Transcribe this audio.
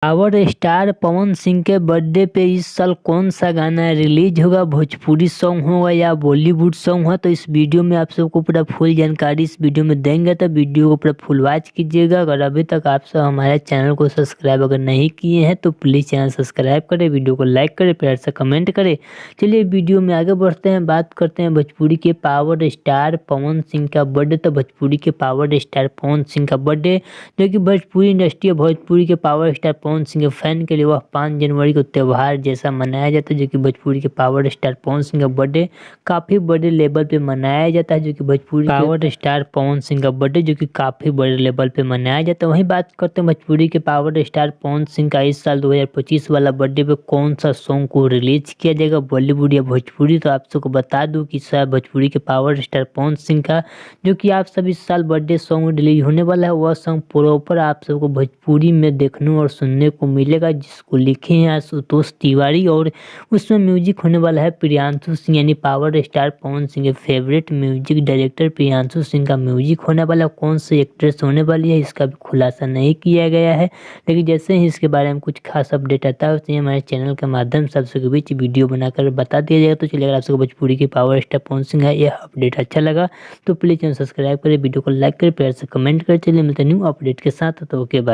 Power star Pawan Singh के birthday पे इस साल कौन सा गाना रिलीज होगा, भोजपुरी सॉन्ग होगा या बॉलीवुड सॉन्ग होगा। तो इस वीडियो में आप सबको पूरा फुल जानकारी इस वीडियो में देंगे, तो वीडियो को पूरा फुल वॉच कीजिएगा। अगर अभी तक आप सब हमारे चैनल को सब्सक्राइब अगर नहीं किए हैं तो प्लीज़ चैनल सब्सक्राइब करें, वीडियो को लाइक करें, प्यार से कमेंट करें। चलिए वीडियो में आगे बढ़ते हैं, बात करते हैं भोजपुरी के पावर स्टार पवन सिंह का बर्थडे। तो भोजपुरी के पावर स्टार पवन सिंह का बर्थडे, जो कि भोजपुरी इंडस्ट्री भोजपुरी के पावर स्टार पवन सिंह के फैन के लिए वह 5 जनवरी को त्यौहार जैसा मनाया जाता है। जो कि भोजपुरी के पावर स्टार पवन सिंह का बर्थडे काफ़ी बड़े लेवल पे मनाया जाता है। जो कि भोजपुरी पावर स्टार पवन सिंह का बर्थडे जो कि काफ़ी बड़े लेवल पे मनाया जाता है। वहीं बात करते हैं भोजपुरी के पावर स्टार पवन सिंह का इस साल 2025 वाला बर्थडे पे कौन सा सॉन्ग को रिलीज किया जाएगा, बॉलीवुड या भोजपुरी। तो आप सबको बता दूँ कि सर भोजपुरी के पावर स्टार पवन सिंह का जो कि आप सब इस साल बर्थडे सॉन्ग रिलीज होने वाला है, वह सॉन्ग प्रॉपर आप सबको भोजपुरी में देखने और सुनने को मिलेगा, जिसको लिखे हैं आशुतोष तिवारी। और उसमें म्यूजिक होने वाला है प्रियांशु सिंह, यानी पावर स्टार पवन सिंह के favourite music director Priyanshu Singh का म्यूजिक होने वाला है। कौन सी एक्ट्रेस होने वाली है इसका भी खुलासा नहीं किया गया है, लेकिन जैसे ही इसके बारे में कुछ खास अपडेट आता है उससे हमारे चैनल के माध्यम से आप सबके बीच वीडियो बनाकर बता दिया जाएगा। तो चलिए अगर आप सबको भोजपुरी के पावर स्टार पवन सिंह है यह अपडेट अच्छा लगा तो प्लीज़ चैनल सब्सक्राइब करें, वीडियो को लाइक करें, प्यार से कमेंट करें। चलिए मिलते हैं न्यू अपडेट के साथ, तो ओके बाय।